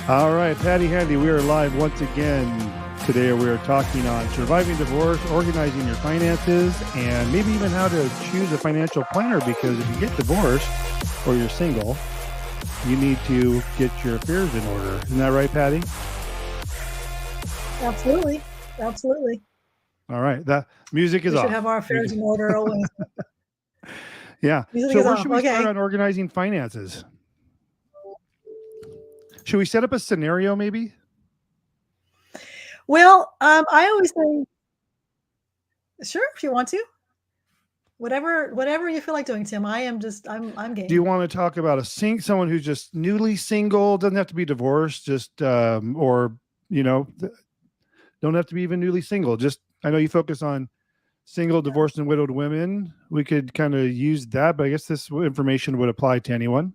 All right, Patty Handy, we are live once again. Today we are talking on surviving divorce, organizing your finances, and maybe even how to choose a financial planner, because if you get divorced or you're single, you need to get your affairs in order. Isn't that right, Patty? Absolutely. Absolutely. All right, that music is We should off. have our affairs in order always. Yeah. Music So is where off. should we start Okay. on organizing finances? Should we set up a scenario maybe? Well, I always say, sure, if you want to. Whatever you feel like doing, Tim. I'm Do you game. want to talk about someone who's just newly single, doesn't have to be divorced, just or you know, don't have to be even newly single. Just I know you focus on single, divorced, and widowed women. We could kind of use that, but I guess this information would apply to anyone.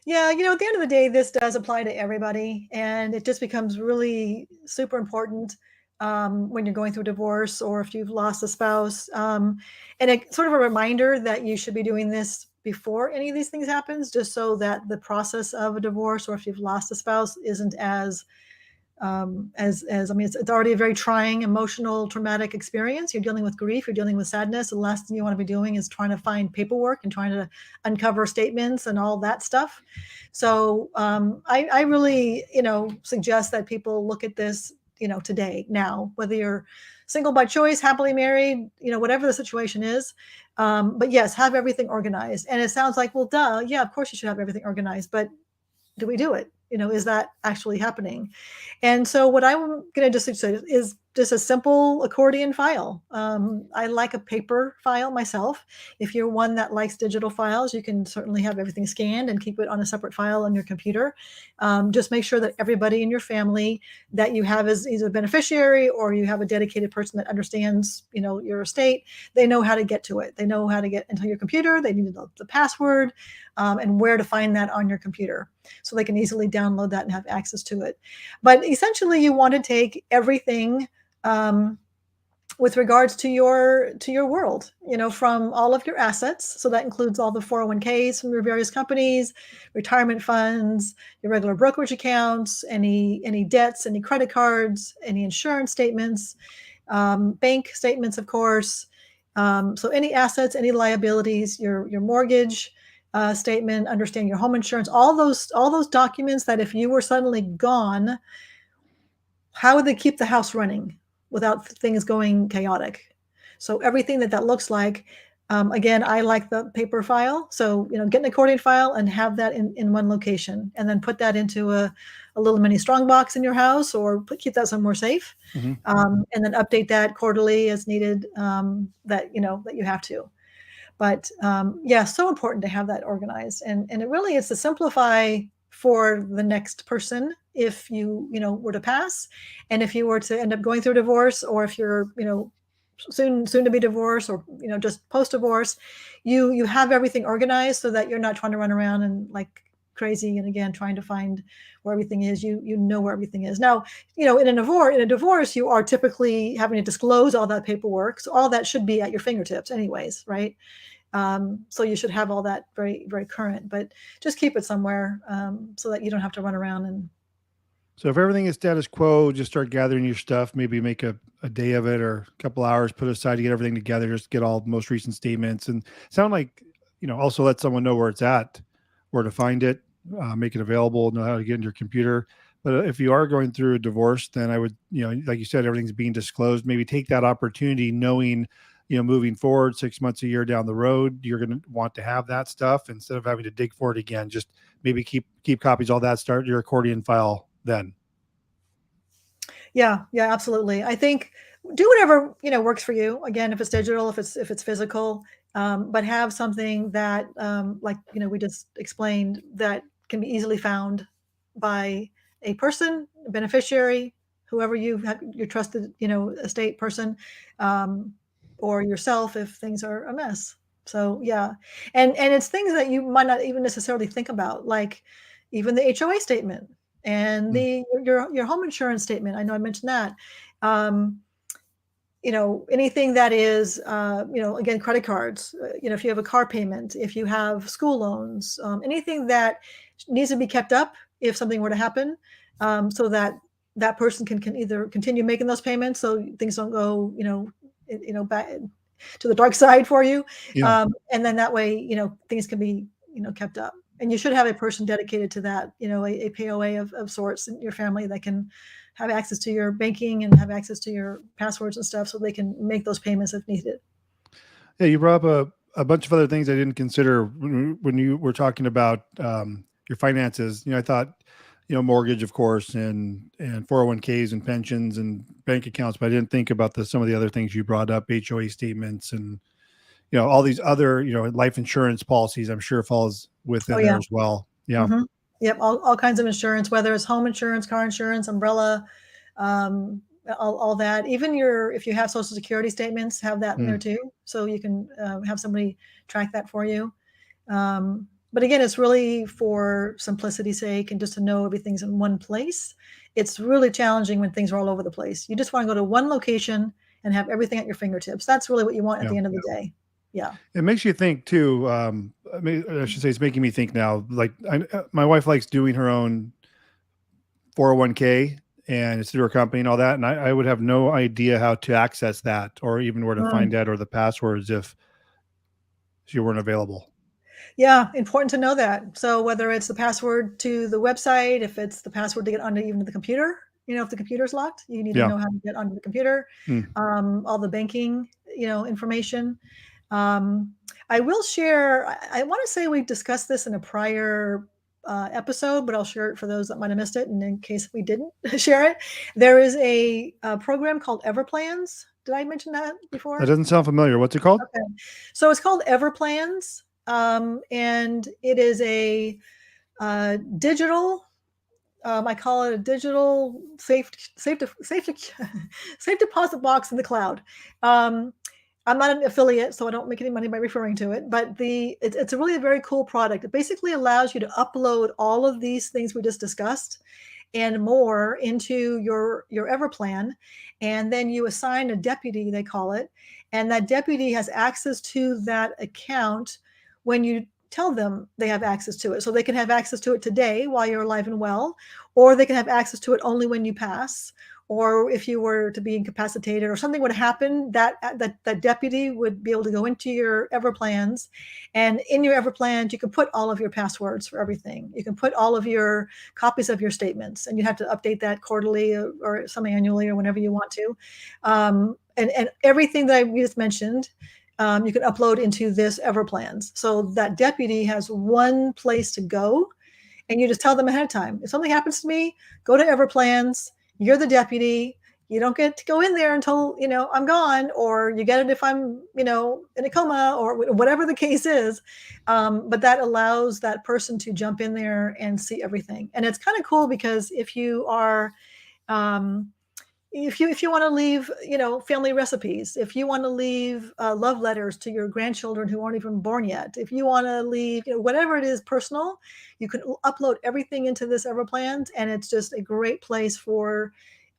Yeah, at the end of the day, this does apply to everybody, and it just becomes really super important when you're going through divorce or if you've lost a spouse. And it's sort of a reminder that you should be doing this before any of these things happens, just so that the process of a divorce or if you've lost a spouse isn't as I mean, it's already a very trying, emotional, traumatic experience. You're dealing with grief, you're dealing with sadness. The last thing you want to be doing is trying to find paperwork and trying to uncover statements and all that stuff. So I really, suggest that people look at this, today, now, whether you're single by choice, happily married, whatever the situation is. But yes, have everything organized. And it sounds like, well, duh, yeah, of course you should have everything organized, but do we do it? Is that actually happening? And so what I'm going to just say is just a simple accordion file. I like a paper file myself. If you're one that likes digital files, you can certainly have everything scanned and keep it on a separate file on your computer. Just make sure that everybody in your family that you have as either a beneficiary or you have a dedicated person that understands, your estate. They know how to get to it. They know how to get into your computer. They need the password and where to find that on your computer, so they can easily download that and have access to it. But essentially, you want to take everything with regards to your world, from all of your assets. So that includes all the 401ks from your various companies, retirement funds, your regular brokerage accounts, any debts, any credit cards, any insurance statements, bank statements, of course. So any assets, any liabilities, your mortgage statement, understand your home insurance, all those documents that if you were suddenly gone, how would they keep the house running without things going chaotic? So everything that looks like, again, I like the paper file. So, get an accordion file and have that in one location, and then put that into a little mini strong box in your house, or keep that somewhere safe. Mm-hmm. And then update that quarterly as needed, that you have to. But yeah, so important to have that organized, and it really is to simplify for the next person if you were to pass, and if you were to end up going through a divorce, or if you're soon to be divorced, or just post divorce, you have everything organized so that you're not trying to run around and like crazy and again trying to find where everything is. You know where everything is now. In a divorce you are typically having to disclose all that paperwork, so all that should be at your fingertips anyways, right? So you should have all that very, very current, but just keep it somewhere so that you don't have to run around. And So if everything is status quo, just start gathering your stuff, maybe make a day of it or a couple hours put aside to get everything together, just get all the most recent statements and sound like, also let someone know where it's at, where to find it, make it available, know how to get in your computer. But if you are going through a divorce, then I would, like you said, everything's being disclosed. Maybe take that opportunity knowing, moving forward 6 months, a year down the road, you're going to want to have that stuff instead of having to dig for it again. Just maybe keep copies, all that, start your accordion file then. yeah, absolutely. I think do whatever works for you. Again, if it's digital, if it's physical, but have something that like we just explained, that can be easily found by a person, a beneficiary, whoever you have, your trusted estate person, or yourself if things are a mess. So yeah, and it's things that you might not even necessarily think about, like even the HOA statement and Mm. your home insurance statement. I know I mentioned that. Um, anything that is, again, credit cards, if you have a car payment, if you have school loans, anything that needs to be kept up, if something were to happen, so that that person can either continue making those payments so things don't go, back to the dark side for you. Yeah. And then that way, things can be, kept up. And you should have a person dedicated to that, a POA of sorts in your family that can have access to your banking and have access to your passwords and stuff so they can make those payments if needed. Yeah, you brought up a bunch of other things I didn't consider when you were talking about your finances. I thought, mortgage, of course, and 401ks and pensions and bank accounts, but I didn't think about some of the other things you brought up, HOA statements and all these other, life insurance policies. I'm sure falls Oh within there yeah. as well. Yeah. Hmm. Yep. All kinds of insurance, whether it's home insurance, car insurance, umbrella, all that. Even if you have social security statements, have that in there Mm. too. So you can have somebody track that for you. But again, it's really for simplicity's sake and just to know everything's in one place. It's really challenging when things are all over the place. You just want to go to one location and have everything at your fingertips. That's really what you want at Yeah. the end of the day. Yeah. It makes you think too. I should say it's making me think now. Like my wife likes doing her own 401k and it's through her company and all that. And I would have no idea how to access that or even where to Mm. find that or the passwords if she weren't available. Yeah, important to know that. So whether it's the password to the website, if it's the password to get onto even the computer, if the computer's locked, you need to Yeah. know how to get onto the computer, Mm. all the banking, information. Um, I will share, I want to say we discussed this in a prior episode, but I'll share it for those that might have missed it. And in case we didn't share it, there is a program called Everplans. Did I mention that That before? doesn't sound familiar. What's it called? Okay. So it's called Everplans, and it is a digital. I call it a digital safe deposit box in the cloud. Um, I'm not an affiliate, so I don't make any money by referring to it. But it's a really a very cool product. It basically allows you to upload all of these things we just discussed and more into your Everplan, and then you assign a deputy, they call it, and that deputy has access to that account when you tell them they have access to it. So they can have access to it today while you're alive and well, or they can have access to it only when you pass, or if you were to be incapacitated or something would happen, that deputy would be able to go into your Everplans, and in your Everplans you can put all of your passwords for everything. You can put all of your copies of your statements, and you have to update that quarterly or semi-annually or whenever you want to. And everything that I just mentioned, you can upload into this Everplans. So that deputy has one place to go, and you just tell them ahead of time. If something happens to me, go to Everplans. You're the deputy. You don't get to go in there until I'm gone, or you get it if I'm in a coma or whatever the case is. But that allows that person to jump in there and see everything, and it's kind of cool because if you are um, if you want to leave family recipes, if you want to leave love letters to your grandchildren who aren't even born yet, if you want to leave whatever it is personal, you can upload everything into this Everplans, and it's just a great place for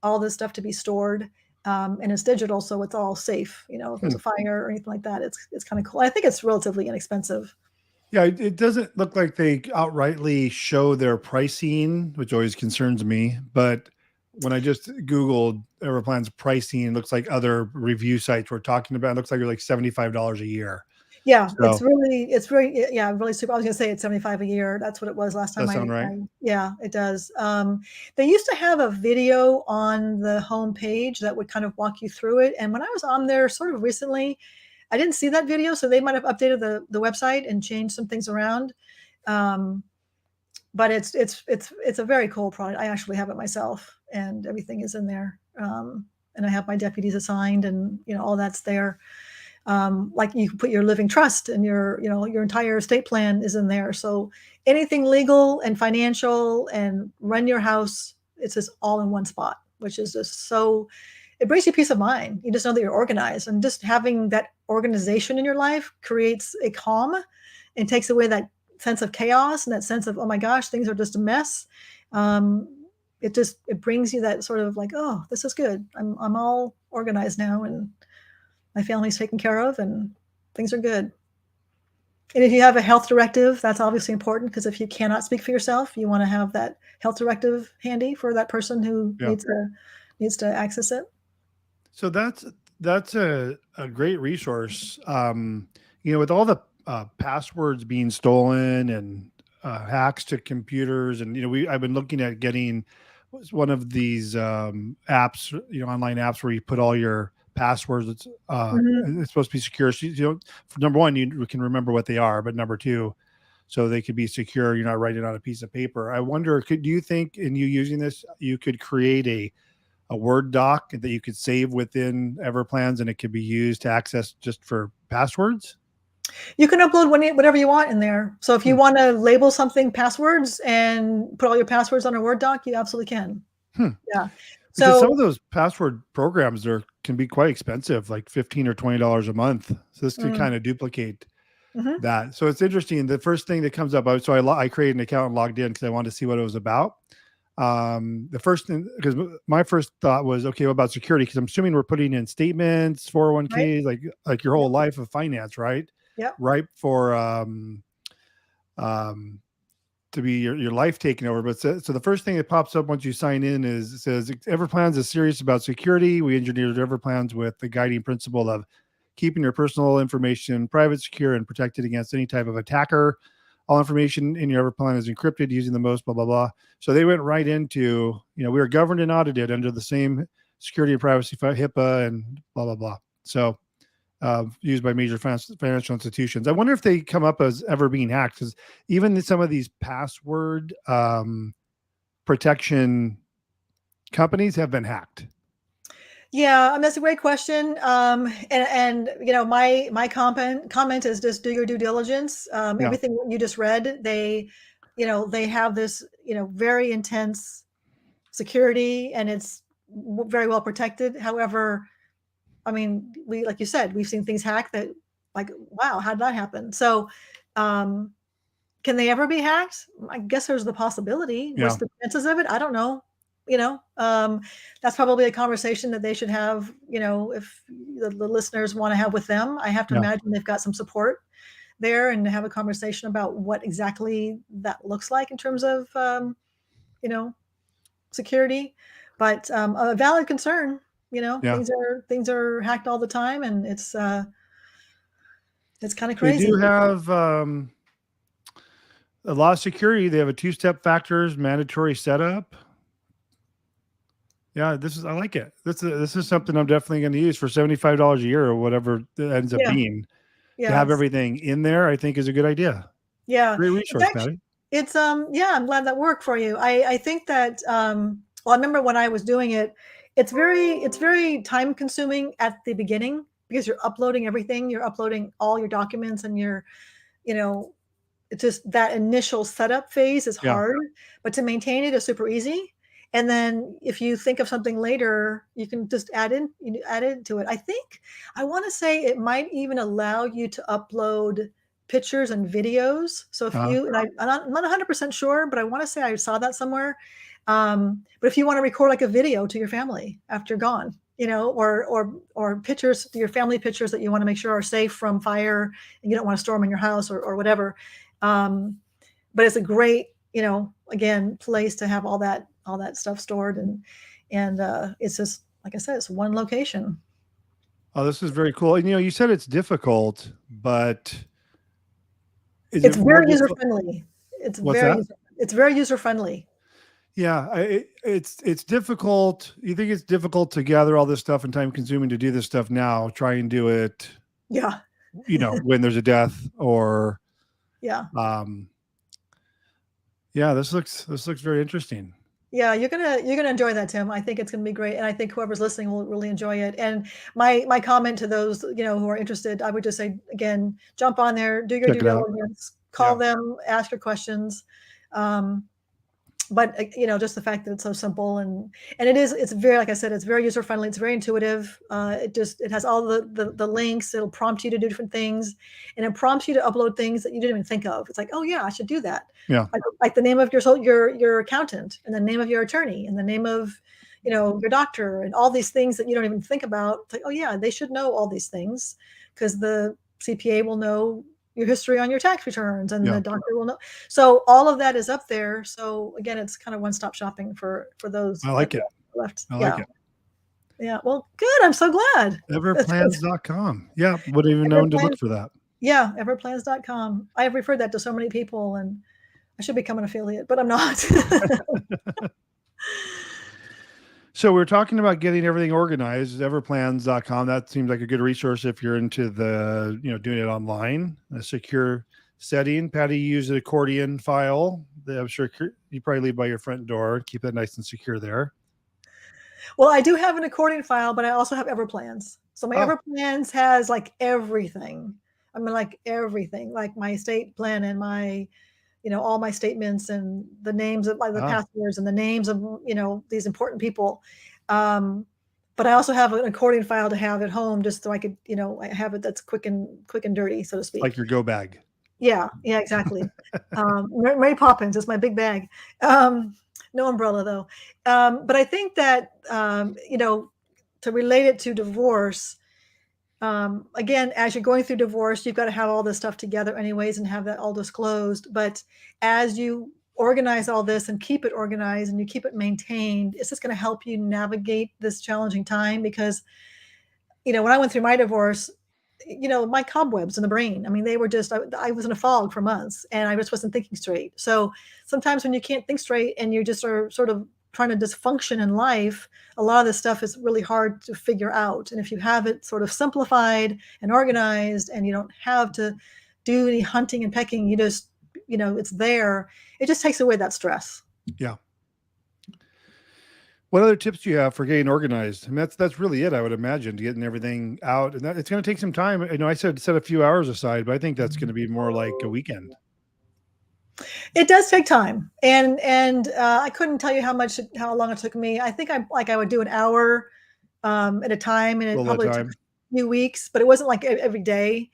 all this stuff to be stored. And it's digital, so it's all safe. If there's Hmm. a fire or anything like that, it's kind of cool. I think it's relatively inexpensive. Yeah, it doesn't look like they outrightly show their pricing, which always concerns me. But when I just Googled Everplan's pricing, it looks like other review sites we're talking about. It looks like they're like $75 a year. Yeah, So it's very, yeah, really super. I was gonna say it's 75 a year. That's what it was last time that sound right? yeah, it does. They used to have a video on the home page that would kind of walk you through it. And when I was on there sort of recently, I didn't see that video, so they might have updated the website and changed some things around. Um, but it's a very cool product. I actually have it myself, and everything is in there. And I have my deputies assigned, and all that's there. Like you can put your living trust and your entire estate plan is in there. So anything legal and financial and run your house, it's just all in one spot, which is just so, it brings you peace of mind. You just know that you're organized, and just having that organization in your life creates a calm and takes away that sense of chaos and that sense of, oh my gosh, things are just a mess. Um, it brings you that sort of like, oh, this is good. I'm all organized now, and my family's taken care of, and things are good. And if you have a health directive, that's obviously important because if you cannot speak for yourself, you want to have that health directive handy for that person who Yeah. needs to access it. So that's a great resource. With all the passwords being stolen and hacks to computers, and I've been looking at getting one of these apps, online apps where you put all your passwords. Mhm. It's supposed to be secure. So, for number one, you can remember what they are, but number two, so they could be secure. You're not writing on a piece of paper. I wonder, do you think in you using this, you could create a Word doc that you could save within Everplans and it could be used to access just for passwords? You can upload whatever you want in there. So if you Hmm. want to label something passwords and put all your passwords on a Word doc, you absolutely can. Hmm. Yeah. Because some So, of those password programs can be quite expensive, like 15 or $20 a month. So this could mm, kind of duplicate mhm, that. So it's interesting. The first thing that comes up, so I created an account and logged in because I wanted to see what it was about. The first thing, because my first thought was, okay, what about security? Because I'm assuming we're putting in statements, right? 401ks, like your Yep. whole life of finance, right? Yep. Right for um, to be your life taken over. But so the first thing that pops up once you sign in it says Everplans is serious about security. We engineered Everplans with the guiding principle of keeping your personal information private, secure, and protected against any type of attacker. All information in your Everplan is encrypted using the most blah blah blah. So they went right into, we are governed and audited under the same security and privacy HIPAA and blah blah blah. So used by major financial institutions. I wonder if they come up as ever being hacked, because even some of these password protection companies have been hacked. Yeah, that's a great question. And my comment is just do your due diligence. Yeah, Everything you just read, they have this very intense security, and it's very well protected. However, I mean, we like you said, we've seen things hacked that, like, wow, how did that happen? So, um, can they ever be hacked? I guess there's the possibility. What's yeah, the chances of it? I don't know. You know, um, that's probably a conversation that they should have. If the listeners want to have with them, I have to yeah. imagine they've got some support there, and have a conversation about what exactly that looks like in terms of you know security. But a valid concern. Yeah. Things are hacked all the time, and it's kind of They do crazy. have a lot of security. They have a two-step factors mandatory setup. Yeah, I like it. This is something I'm definitely going to use for $75 a year or whatever it ends up Yeah, being. To yeah, have everything in there, I think is a good idea. yeah. Great It's resource, actually Patty. it's yeah, I'm glad that worked for you. I think that well, I remember when I was doing it, it's very time consuming at the beginning because you're uploading everything. You're uploading all your documents, and you know, it's just that initial setup phase is Yeah. hard, but to maintain it is super easy. And then if you think of something later, you can just add into it. I want to say it might even allow you to upload pictures and videos. So if Uh, you and I'm not 100% sure, but I want to say I saw that somewhere. But if you want to record like a video to your family after you're gone, or pictures, your family pictures that you want to make sure are safe from fire, and you don't want to store them in your house, or whatever. um, but it's a great, again, place to have all that stuff stored, and it's just like I said, it's one location. oh, this is very cool. And you said it's difficult, but is It's it more very user difficult? friendly. It's What's very that? user, it's very user friendly. Yeah, it's difficult. You think it's difficult to gather all this stuff and time consuming to do this stuff now? Try and do it, Yeah, when there's a death or, yeah, um, yeah. This looks very interesting. yeah. You're gonna enjoy that, Tim. I think it's gonna be great, and I think whoever's listening will really enjoy it. And my comment to those who are interested, I would just say again, jump on there, do your Check due it out. diligence, call Yeah. them, ask your questions. Um, but just the fact that it's so simple, and it's very, like I said, it's very user friendly, it's very intuitive. It has all the links. It'll prompt you to do different things, and it prompts you to upload things that you didn't even think of. It's like, oh yeah, I should do that. Yeah. Like the name of your accountant, and the name of your attorney, and the name of your doctor, and all these things that you don't even think about. It's like, oh yeah, they should know all these things, because the CPA will know your history on your tax returns, and Yeah. the doctor will know. So all of that is up there. So again, it's kind of one-stop shopping for those I like it. left. I Yeah. like it. Yeah. Well, good. I'm so glad. That's good. Everplans.com. Yeah. Wouldn't even known to look for that. Yeah. Everplans.com. I have referred that to so many people, and I should become an affiliate, but I'm not. So we're talking about getting everything organized. Everplans.com. That seems like a good resource if you're into the, doing it online. A secure setting. Patty, you use an accordion file that I'm sure you probably leave by your front door. Keep that nice and secure there. Well, I do have an accordion file, but I also have Everplans. So my Oh. Everplans has like everything. I mean, like everything, like my estate plan and my, all my statements and the names of like the passwords and the names of, these important people. But I also have an accordion file to have at home just so I could, I have it that's quick and dirty, so to speak. Like your go bag. Yeah, exactly. Mary Poppins is my big bag. No umbrella though. But I think that, to relate it to divorce, again, as you're going through divorce, you've got to have all this stuff together anyways and have that all disclosed. But as you organize all this and keep it organized and you keep it maintained, it's just going to help you navigate this challenging time because, when I went through my divorce, my cobwebs in the brain, I mean, they were just, I was in a fog for months and I just wasn't thinking straight. So sometimes when you can't think straight and you just are sort of trying to just function in life, a lot of this stuff is really hard to figure out. And if you have it sort of simplified and organized and you don't have to do any hunting and pecking, you just, it's there. It just takes away that stress. Yeah. What other tips do you have for getting organized? I mean, that's really it, I would imagine, to getting everything out. And it's going to take some time. I said set a few hours aside, but I think that's going to be more like a weekend. It does take time, and I couldn't tell you how long it took me. I think I would do an hour at a time, and it probably took a few weeks, but it wasn't like every day.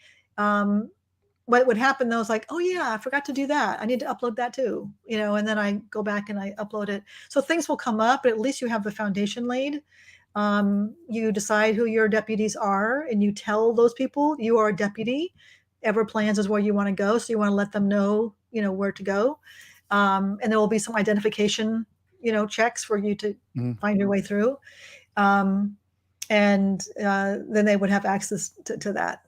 What would happen though is like, oh yeah, I forgot to do that. I need to upload that too, and then I go back and I upload it. So things will come up, but at least you have the foundation laid. You decide who your deputies are and you tell those people you are a deputy. Everplans is where you want to go. So you want to let them know, where to go. And there will be some identification, checks for you to find your way through. And then they would have access to that.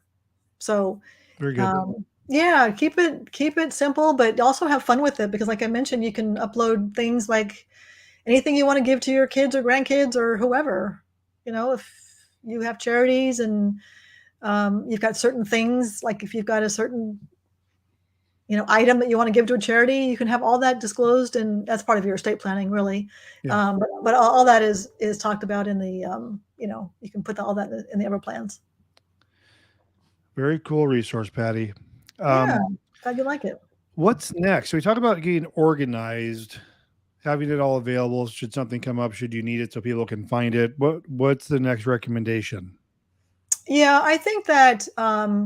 So very good. Yeah, keep it simple, but also have fun with it because like I mentioned, you can upload things like anything you want to give to your kids or grandkids or whoever, if you have charities and you've got certain things, like if you've got a certain, item that you want to give to a charity, you can have all that disclosed and that's part of your estate planning really. Yeah. But all that is talked about in the, you can put all that in the Everplans. Very cool resource, Patty. Yeah, glad you like it. What's next? So we talked about getting organized, having it all available. Should something come up, should you need it so people can find it? What's the next recommendation? Yeah, I think that, I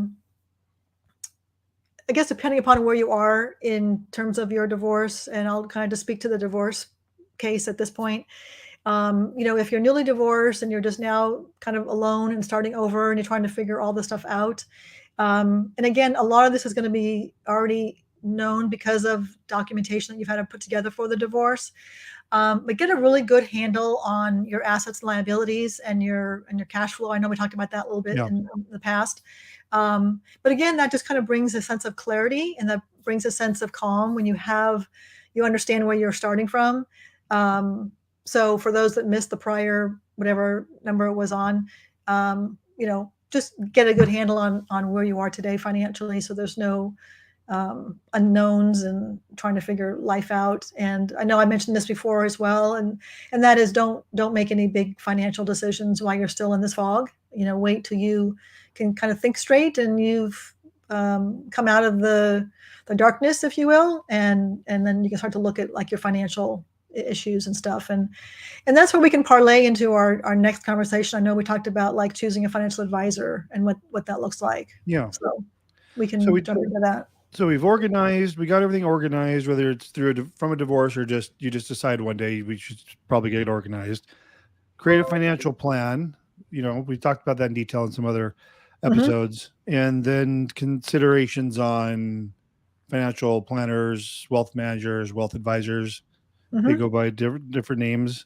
guess depending upon where you are in terms of your divorce, and I'll kind of just speak to the divorce case at this point. If you're newly divorced and you're just now kind of alone and starting over and you're trying to figure all this stuff out. And again, a lot of this is going to be already known because of documentation that you've had to put together for the divorce. But get a really good handle on your assets and liabilities and your cash flow. I know we talked about that a little bit in the past. But again, that just kind of brings a sense of clarity and that brings a sense of calm when you understand where you're starting from. So for those that missed the prior, whatever number it was on, just get a good handle on where you are today financially. So there's no unknowns and trying to figure life out. And I know I mentioned this before as well. And that is don't make any big financial decisions while you're still in this fog. Wait till you can kind of think straight and you've come out of the darkness, if you will. And then you can start to look at like your financial issues and stuff. And that's where we can parlay into our next conversation. I know we talked about like choosing a financial advisor and what that looks like. Yeah. So we can jump into that. So we got everything organized, whether it's from a divorce or you just decide one day we should probably get it organized, create a financial plan. We talked about that in detail in some other Mhm. episodes, and then considerations on financial planners, wealth managers, wealth advisors. They Mhm. go by different names.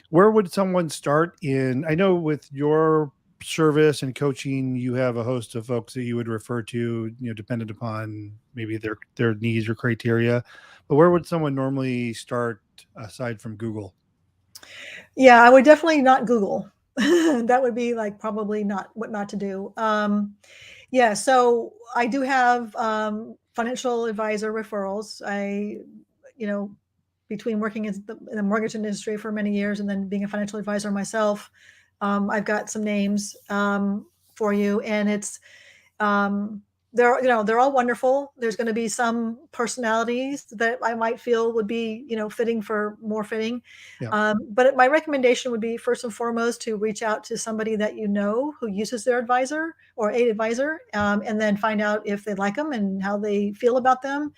Where would someone start in? I know with your service and coaching, you have a host of folks that you would refer to, dependent upon maybe their needs or criteria. But where would someone normally start aside from Google? Yeah, I would definitely not Google. That would be like probably not what not to do. Yeah, so I do have financial advisor referrals. You know, between working in the mortgage industry for many years and then being a financial advisor myself, I've got some names for you, and it's um, they're all wonderful. There's going to be some personalities that I might feel would be fitting for more fitting. Yeah. But my recommendation would be first and foremost to reach out to somebody that you know who uses their advisor or a advisor, and then find out if they like them and how they feel about them,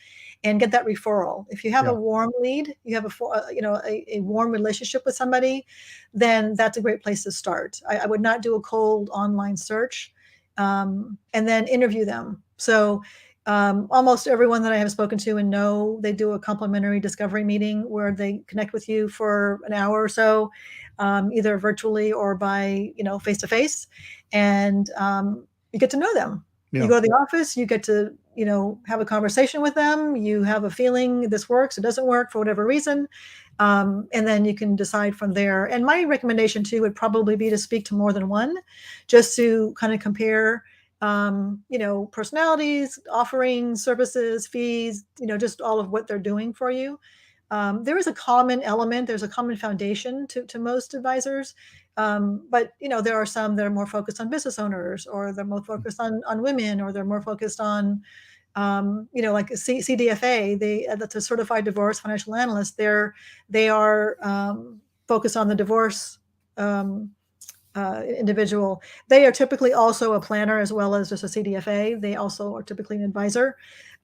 and get that referral. If you have a Yeah. warm lead, you have a warm relationship with somebody, then that's a great place to start. I would not do a cold online search, and then interview them. So almost everyone that I have spoken to and know, they do a complimentary discovery meeting where they connect with you for an hour or so, either virtually or by face to face, and you get to know them. You Yeah. go to the office, you get to have a conversation with them. You have a feeling this works, it doesn't work for whatever reason, and then you can decide from there. And my recommendation too would probably be to speak to more than one, just to kind of compare personalities, offerings, services, fees, just all of what they're doing for you. There is a common element, there's a common foundation to most advisors. But there are some that are more focused on business owners, or they're more focused on women, or they're more focused on like CDFA, that's a certified divorce financial analyst. They are focused on the divorce individual. They are typically also a planner as well as just a CDFA. They also are typically an advisor,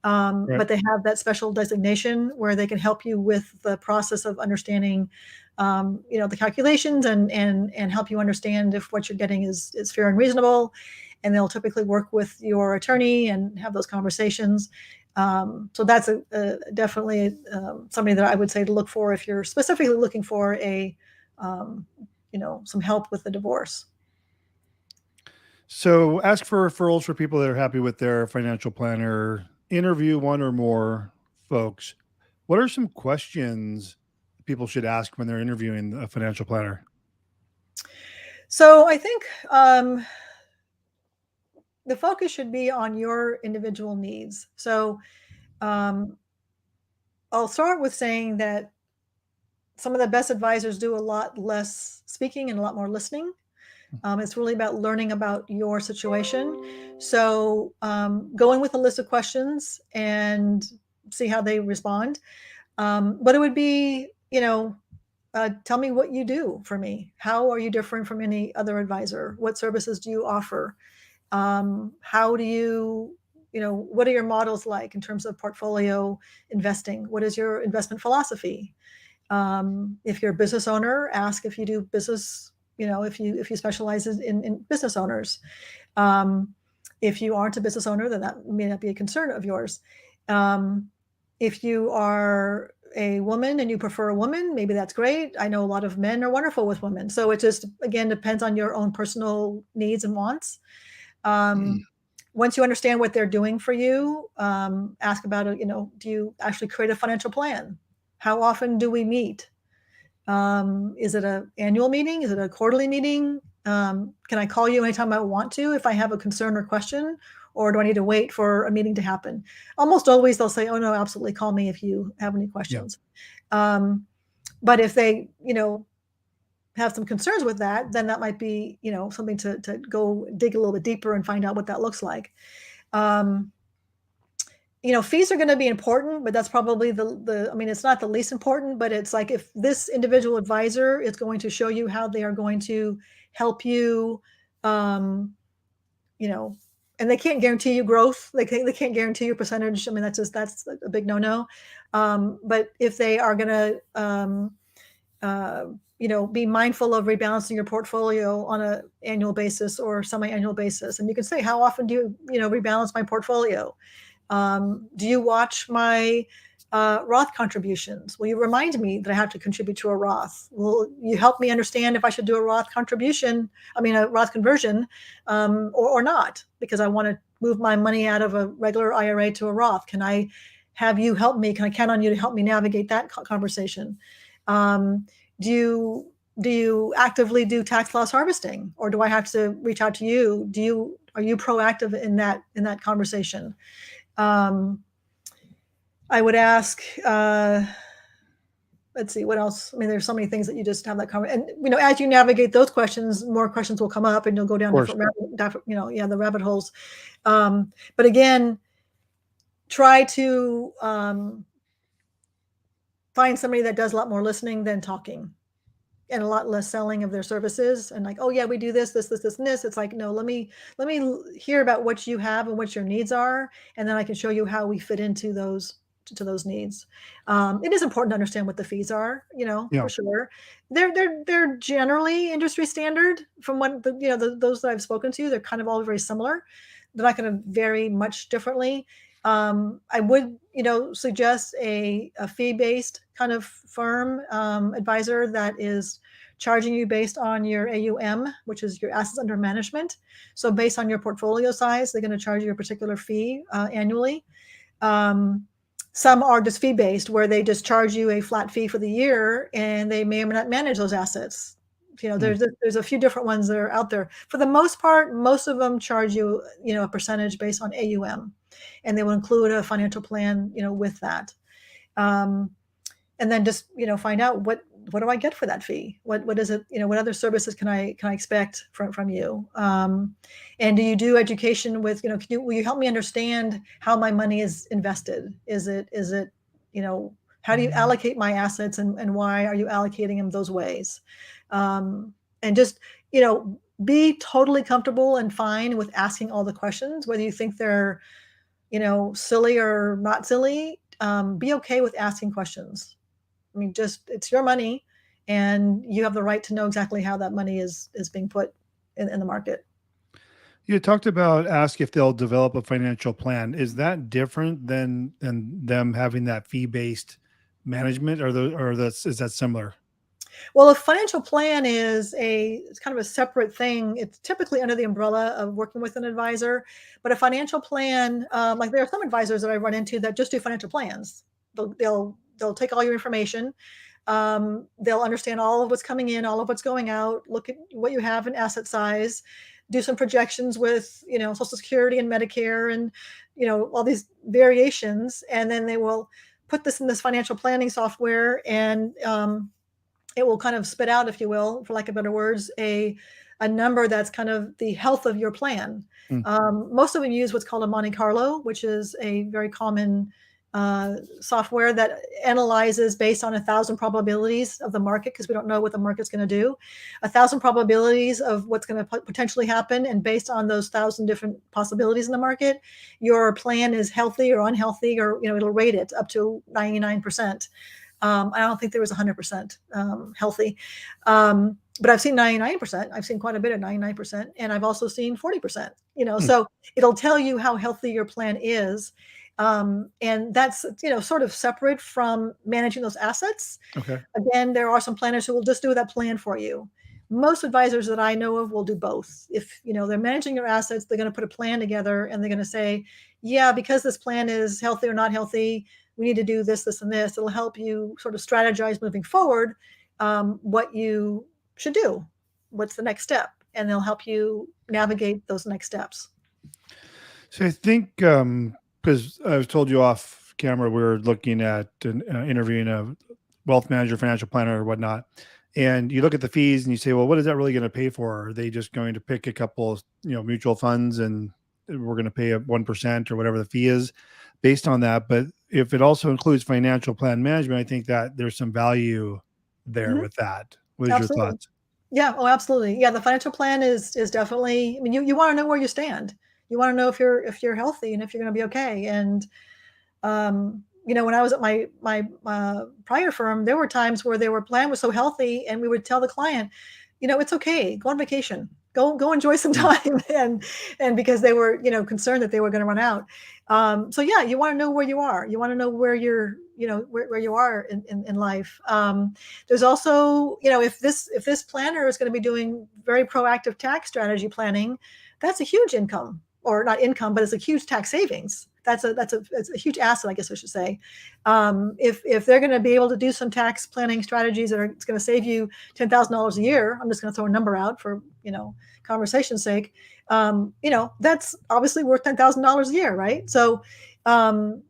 Right. but they have that special designation where they can help you with the process of understanding, the calculations, and help you understand if what you're getting is fair and reasonable. And they'll typically work with your attorney and have those conversations. So that's definitely somebody that I would say to look for if you're specifically looking for um, some help with the divorce. So ask for referrals for people that are happy with their financial planner. Interview one or more folks. What are some questions people should ask when they're interviewing a financial planner? So I think the focus should be on your individual needs. So um, I'll start with saying that some of the best advisors do a lot less speaking and a lot more listening. It's really about learning about your situation. So go in with a list of questions and see how they respond. But it would be, tell me what you do for me. How are you different from any other advisor? What services do you offer? How do what are your models like in terms of portfolio investing? What is your investment philosophy? If you're a business owner, ask if you do business, if you specialize in business owners. Um, if you aren't a business owner, then that may not be a concern of yours. Um, if you are a woman and you prefer a woman, maybe that's great. I know a lot of men are wonderful with women. So it just, again, depends on your own personal needs and wants. Um, Once you understand what they're doing for you, ask about it. Do you actually create a financial plan? How often do we meet? Is it an annual meeting? Is it a quarterly meeting? Can I call you anytime I want to if I have a concern or question, or do I need to wait for a meeting to happen? Almost always they'll say, "Oh no, absolutely, call me if you have any Yeah. questions." Um, but if they, have some concerns with that, then that might be, something to go dig a little bit deeper and find out what that looks like. Um, fees are going to be important, but that's probably I mean, it's not the least important, but it's like if this individual advisor is going to show you how they are going to help you, um, you know, and they can't guarantee you growth. They can't guarantee your percentage. I mean, that's a big no-no. But if they are going to, be mindful of rebalancing your portfolio on a annual basis or semi-annual basis. And you can say, how often do rebalance my portfolio? Do you watch my Roth contributions? Will you remind me that I have to contribute to a Roth? Will you help me understand if I should do a Roth contribution, a Roth conversion, or not? Because I want to move my money out of a regular IRA to a Roth. Can I have you help me? Can I count on you to help me navigate that conversation? Do you actively do tax loss harvesting, or do I have to reach out to you? Are you proactive in that conversation? I would ask, let's see, what else? There's so many things that you just have that conversation. And, as you navigate those questions, more questions will come up and you'll go down different, the rabbit holes. But again, try to find somebody that does a lot more listening than talking, and a lot less selling of their services, and like, oh yeah, we do this, and this. It's like, no, let me hear about what you have and what your needs are, and then I can show you how we fit into those needs. It is important to understand what the fees are, for sure. They're generally industry standard from what those that I've spoken to. They're kind of all very similar. They're not going to vary much differently. I would, suggest a fee-based kind of firm, advisor that is charging you based on your AUM, which is your assets under management. So based on your portfolio size, they're going to charge you a particular fee annually. Some are just fee-based, where they just charge you a flat fee for the year, and they may or may not manage those assets. There's a few different ones that are out there. For the most part, most of them charge you, a percentage based on AUM, and they will include a financial plan, with that. And then just, find out what do I get for that fee? What is it? What other services can I expect from you? And do you do education with, will you help me understand how my money is invested? Is it, how do you allocate my assets, and why are you allocating them those ways? And just, be totally comfortable and fine with asking all the questions, whether you think they're, silly or not silly. Be okay with asking questions. It's your money, and you have the right to know exactly how that money is being put in the market. You talked about ask if they'll develop a financial plan. Is that different than them having that fee-based management, is that similar? Well, a financial plan it's kind of a separate thing. It's typically under the umbrella of working with an advisor, but a financial plan, like there are some advisors that I run into that just do financial plans. They'll take all your information. They'll understand all of what's coming in, all of what's going out, look at what you have in asset size, do some projections with, Social Security and Medicare and, all these variations. And then they will put this in this financial planning software, and it will kind of spit out, if you will, for lack of better words, a number that's kind of the health of your plan. Most of them use what's called a Monte Carlo, which is a very common software that analyzes based on 1,000 probabilities of the market, because we don't know what the market's going to do. 1,000 probabilities of what's going to potentially happen, and based on those 1,000 different possibilities in the market, your plan is healthy or unhealthy, or it'll rate it up to 99%. I don't think there was 100% healthy, but I've seen 99%. I've seen quite a bit of 99%, and I've also seen 40%. So it'll tell you how healthy your plan is. And that's, sort of separate from managing those assets. Okay. Again, there are some planners who will just do that plan for you. Most advisors that I know of will do both. If, they're managing your assets, they're going to put a plan together, and they're going to say, yeah, because this plan is healthy or not healthy, we need to do this, this, and this. It'll help you sort of strategize moving forward, what you should do. What's the next step? And they'll help you navigate those next steps. So I think, because I was told you off camera, we were looking at interviewing a wealth manager, financial planner, or whatnot. And you look at the fees and you say, well, what is that really going to pay for? Are they just going to pick a couple of, mutual funds, and we're going to pay a 1% or whatever the fee is based on that? But if it also includes financial plan management, I think that there's some value there with that. What is your thoughts? Yeah. Oh, absolutely. Yeah. The financial plan is definitely, you want to know where you stand. You want to know if you're healthy and if you're going to be okay. And, when I was at my prior firm, there were times where their plan was so healthy, and we would tell the client, it's okay, go on vacation, go enjoy some time, and because they were concerned that they were going to run out. So yeah, you want to know where you are. You want to know where you're where you are in life. There's also if this planner is going to be doing very proactive tax strategy planning, that's a huge income, or not income, but it's a huge tax savings. That's a huge asset, I guess I should say. If they're going to be able to do some tax planning strategies that it's going to save you $10,000 a year, I'm just going to throw a number out for conversation's sake. That's obviously worth $10,000 a year, right? So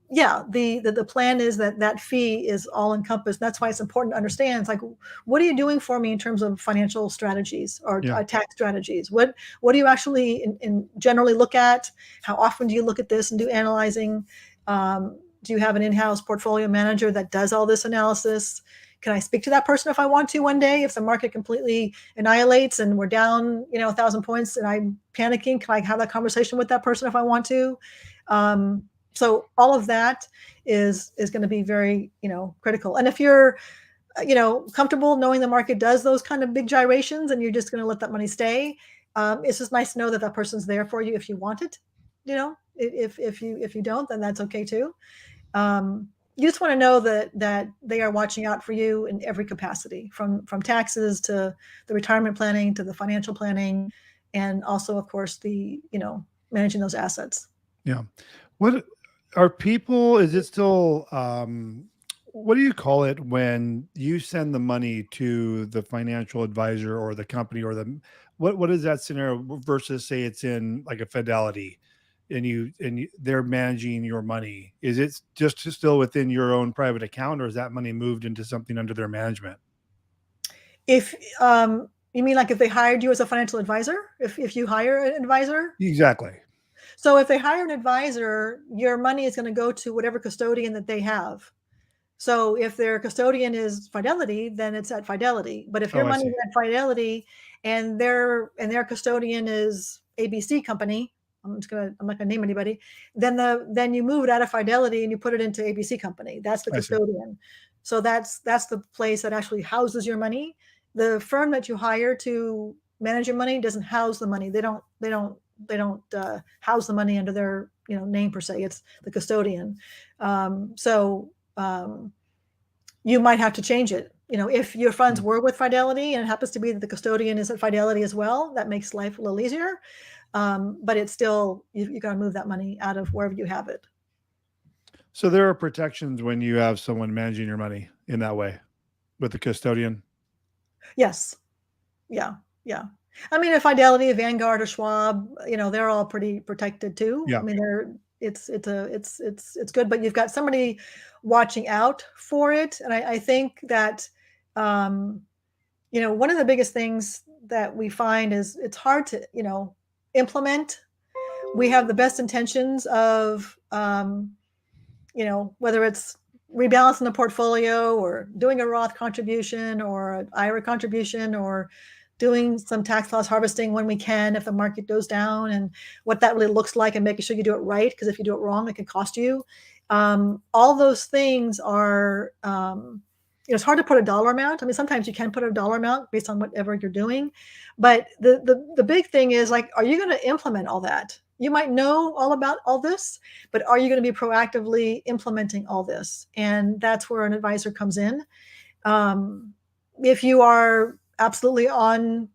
yeah, the plan is that fee is all encompassed. That's why it's important to understand. It's like, what are you doing for me in terms of financial strategies or tax strategies? What do you actually in generally look at? How often do you look at this and do analyzing? Do you have an in-house portfolio manager that does all this analysis? Can I speak to that person if I want to one day? If the market completely annihilates and we're down, 1,000 points and I'm panicking, can I have that conversation with that person if I want to? So all of that is going to be very, critical. And if you're, comfortable knowing the market does those kind of big gyrations and you're just going to let that money stay, it's just nice to know that that person's there for you if you want it. If you don't, then that's okay too. You just want to know that they are watching out for you in every capacity, from taxes to the retirement planning to the financial planning, and also, of course, the managing those assets. Yeah. What are people? Is it still? What do you call it when you send the money to the financial advisor or the company or what is that scenario versus say it's in like a Fidelity? And they're managing your money. Is it just still within your own private account, or is that money moved into something under their management? If you mean like if they hired you as a financial advisor, if you hire an advisor? Exactly. So if they hire an advisor, your money is going to go to whatever custodian that they have. So if their custodian is Fidelity, then it's at Fidelity. But if your Oh, I money see. is at Fidelity and their custodian is ABC Company, I'm not gonna name anybody, then you move it out of Fidelity and you put it into ABC Company. That's the I see. custodian. So that's the place that actually houses your money. The firm that you hire to manage your money doesn't house the money. They don't house the money under their name per se. It's the custodian. So you might have to change it. If your funds were with Fidelity and it happens to be that the custodian is at Fidelity as well, that makes life a little easier. But it's still, you got to move that money out of wherever you have it. So there are protections when you have someone managing your money in that way with the custodian. Yes. Yeah. Yeah. I mean, if Fidelity, Vanguard, or Schwab, they're all pretty protected too. Yeah. I mean, it's good, but you've got somebody watching out for it. And I think that, one of the biggest things that we find is it's hard to, implement. We have the best intentions of, whether it's rebalancing the portfolio or doing a Roth contribution or an IRA contribution or doing some tax loss harvesting when we can if the market goes down, and what that really looks like, and making sure you do it right, because if you do it wrong, it can cost you. All those things are, it's hard to put a dollar amount. I mean, sometimes you can put a dollar amount based on whatever you're doing, but the big thing is, like, are you going to implement all that? You might know all about all this, but are you going to be proactively implementing all this? And that's where an advisor comes in. If you are absolutely on,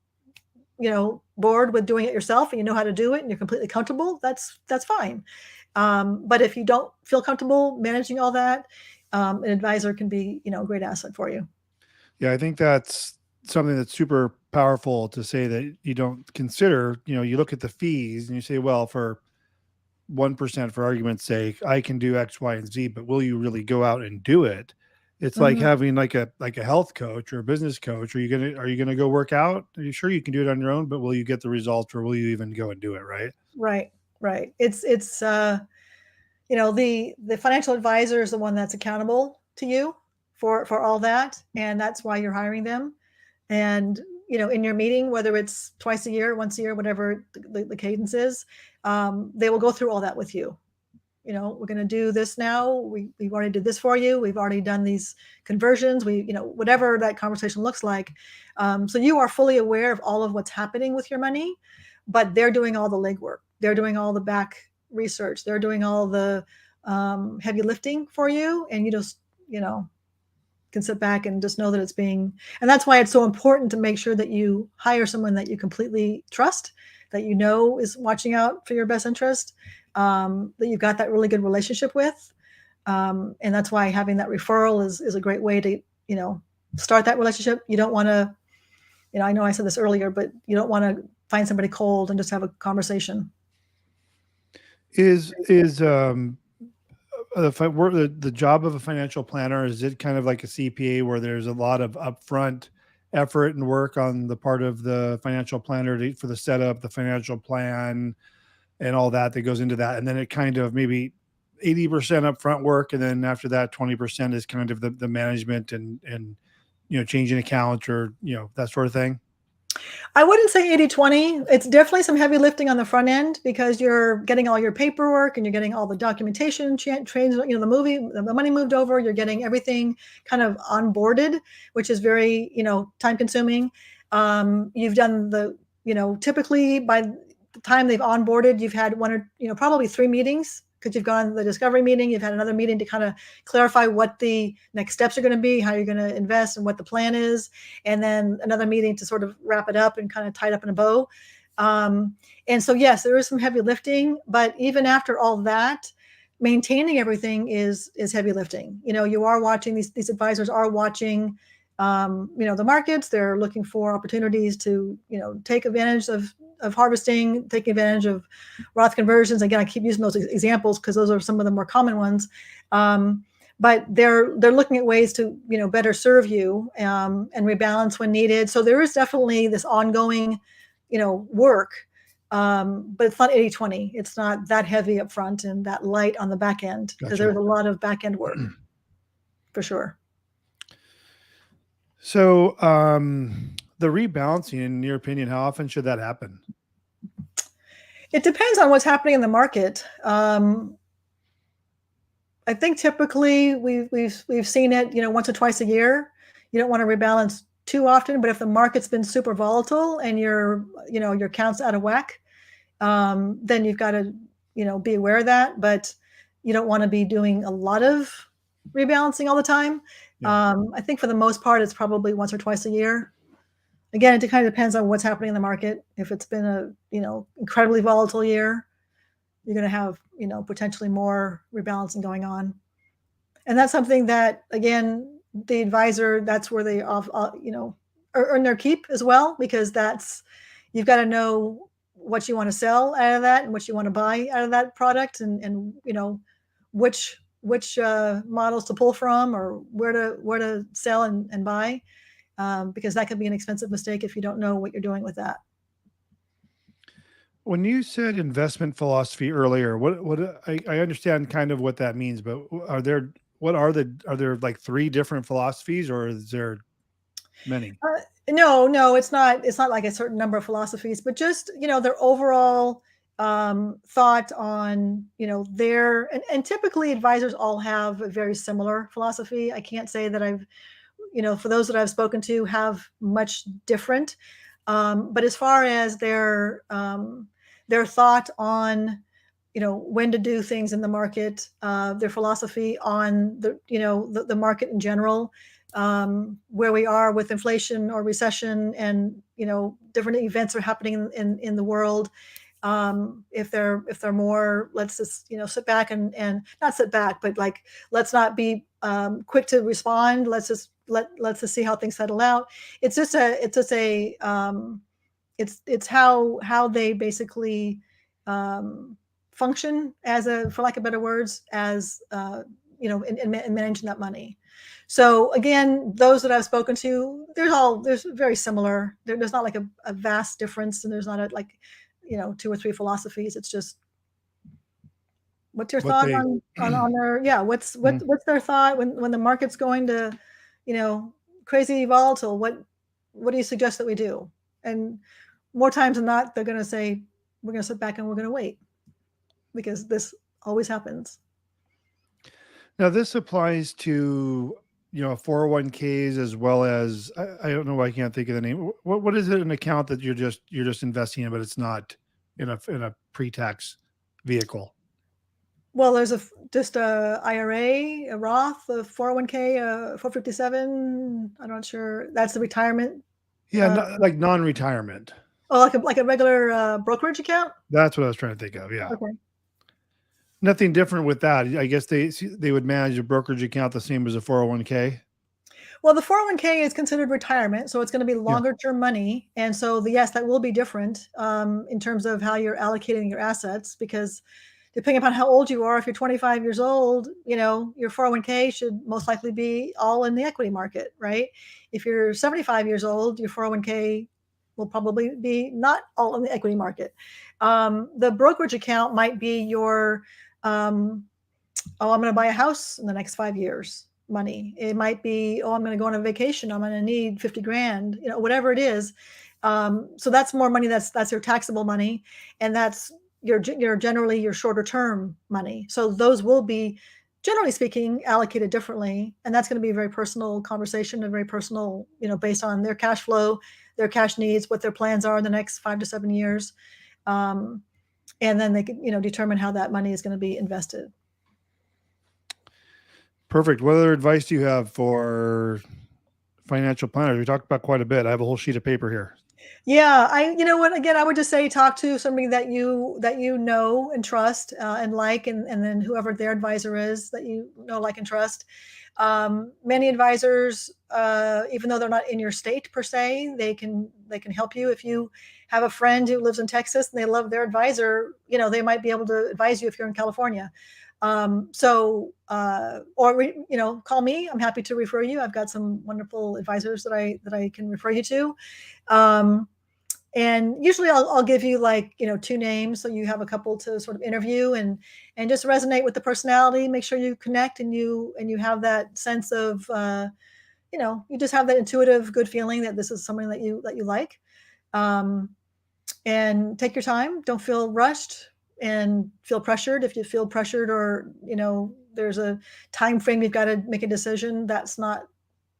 board with doing it yourself and you know how to do it and you're completely comfortable, that's fine. But if you don't feel comfortable managing all that, an advisor can be, a great asset for you. Yeah, I think that's something that's super powerful to say, that you don't consider, you look at the fees and you say, well, for 1%, for argument's sake, I can do X, Y, and Z, but will you really go out and do it? It's like having like a health coach or a business coach. Are you gonna go work out? Are you sure you can do it on your own, but will you get the results, or will you even go and do it? Right. Right. It's the financial advisor is the one that's accountable to you for all that, and that's why you're hiring them. And in your meeting, whether it's twice a year, once a year, whatever the cadence is, they will go through all that with you. we're going to do this now. We've already did this for you. We've already done these conversions. Whatever that conversation looks like. So you are fully aware of all of what's happening with your money, but they're doing all the legwork. They're doing all the back research. They're doing all the heavy lifting for you. And you just, can sit back and just know that it's being, and that's why it's so important to make sure that you hire someone that you completely trust, that is watching out for your best interest, that you've got that really good relationship with. And that's why having that referral is a great way to, start that relationship. You don't want to, I know I said this earlier, but you don't want to find somebody cold and just have a conversation. Is the job of a financial planner, is it kind of like a CPA where there's a lot of upfront effort and work on the part of the financial planner for the setup, the financial plan, and all that goes into that, and then it kind of maybe 80% upfront work, and then after that 20% is kind of the management and changing accounts or that sort of thing? I wouldn't say 80-20. It's definitely some heavy lifting on the front end because you're getting all your paperwork and you're getting all the documentation, trains, the money moved over, you're getting everything kind of onboarded, which is very, time consuming. You've done typically by the time they've onboarded, you've had one or, probably 3 meetings, because you've gone to the discovery meeting, you've had another meeting to kind of clarify what the next steps are going to be, how you're going to invest and what the plan is, and then another meeting to sort of wrap it up and kind of tie it up in a bow. And so, yes, there is some heavy lifting, but even after all that, maintaining everything is heavy lifting. You are watching, these advisors are watching, the markets. They're looking for opportunities to, take advantage of harvesting, taking advantage of Roth conversions. Again, I keep using those examples because those are some of the more common ones. But they're looking at ways to, better serve you and rebalance when needed. So there is definitely this ongoing, work. But it's not 80-20. It's not that heavy up front and that light on the back end, because Gotcha. there's a lot of back end work for sure. So the rebalancing, in your opinion, how often should that happen? It depends on what's happening in the market. I think typically we've seen it, once or twice a year. You don't want to rebalance too often, but if the market's been super volatile and your account's out of whack, then you've got to, be aware of that. But you don't want to be doing a lot of rebalancing all the time. Yeah. I think for the most part, it's probably once or twice a year. Again, it kind of depends on what's happening in the market. If it's been a, incredibly volatile year, you're going to have, potentially more rebalancing going on. And that's something that, again, the advisor, that's where they, earn their keep as well, because you've got to know what you want to sell out of that and what you want to buy out of that product, and which models to pull from, or where to sell and buy, because that could be an expensive mistake if you don't know what you're doing with that. When you said investment philosophy earlier, I understand kind of what that means, but are there like 3 different philosophies, or is there many? No, it's not like a certain number of philosophies, but just, their overall thought on, and typically advisors all have a very similar philosophy. I can't say that for those that I've spoken to, have much different. But as far as their thought on, when to do things in the market, their philosophy on the market in general, where we are with inflation or recession, and different events are happening in the world. If they're more, let's just sit back and not sit back, but like, let's not be quick to respond. Let's just see how things settle out. It's how they basically function as for lack of better words, as in managing that money. So again, those that I've spoken to, there's very similar. There's not like a vast difference, and there's not 2 or 3 philosophies. It's just, what's your thought on their, what's their thought when the market's going to, crazy volatile? What do you suggest that we do? And more times than not, they're going to say, we're going to sit back and we're going to wait, because this Always happens. Now this applies to, 401ks as well as I don't know why I can't think of the name. What is it, an account that you're just investing in, but it's not in a pre-tax vehicle? Well, there's just a IRA, a Roth, a 401k, a 457. I'm not sure. That's the retirement. Yeah, like non-retirement. Oh, like a regular brokerage account. That's what I was trying to think of. Yeah. Okay. Nothing different with that. I guess they would manage a brokerage account the same as a 401k. Well, the 401k is considered retirement, so it's going to be Yeah. longer term money, and so yes, that will be different in terms of how you're allocating your assets, because depending upon how old you are, if you're 25 years old, your 401k should most likely be all in the equity market, right? If you're 75 years old, your 401k will probably be not all in the equity market. The brokerage account might be your, I'm going to buy a house in the next 5 years money. It might be, I'm going to go on a vacation. I'm going to need 50 grand, whatever it is. So that's more money. That's your taxable money. And that's your generally your shorter term money. So those will be, generally speaking, allocated differently. And that's going to be a very personal conversation, and very personal, based on their cash flow, their cash needs, what their plans are in the next 5 to 7 years. And then they can, determine how that money is going to be invested. Perfect. What other advice do you have for financial planners? We talked about quite a bit. I have a whole sheet of paper here. Yeah, again, I would just say talk to somebody that you know and trust and like, and then whoever their advisor is that you know, like, and trust. Many advisors, even though they're not in your state per se, they can help you. If you have a friend who lives in Texas and they love their advisor, they might be able to advise you if you're in California. Or call me. I'm happy to refer you. I've got some wonderful advisors that I can refer you to. And usually I'll give you 2 names, so you have a couple to sort of interview and just resonate with the personality. Make sure you connect and you have that sense of you just have that intuitive good feeling that this is something that you like. And take your time. Don't feel rushed and feel pressured. If you feel pressured, or there's a time frame you've got to make a decision, that's not,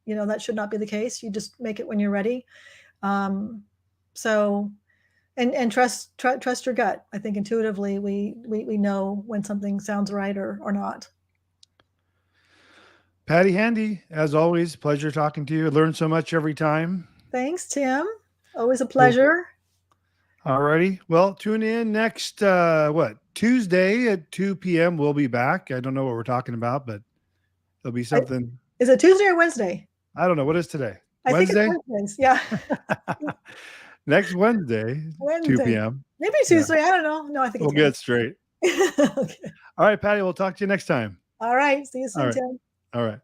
that should not be the case. You just make it when you're ready. So, and trust your gut. I think intuitively we know when something sounds right or not. Patty Handy, as always, pleasure talking to you. I learn so much every time. Thanks, Tim. Always a pleasure. All righty. Well, tune in next, Tuesday at 2 p.m. We'll be back. I don't know what we're talking about, but there'll be something. Is it Tuesday or Wednesday? I don't know. What is today? Wednesday? Think it's Wednesdays. Yeah. Next Wednesday, 2 p.m. Maybe Tuesday. Yeah. I don't know. No, I think we'll get straight. Okay. All right, Patty. We'll talk to you next time. All right. See you soon, Tim. All right.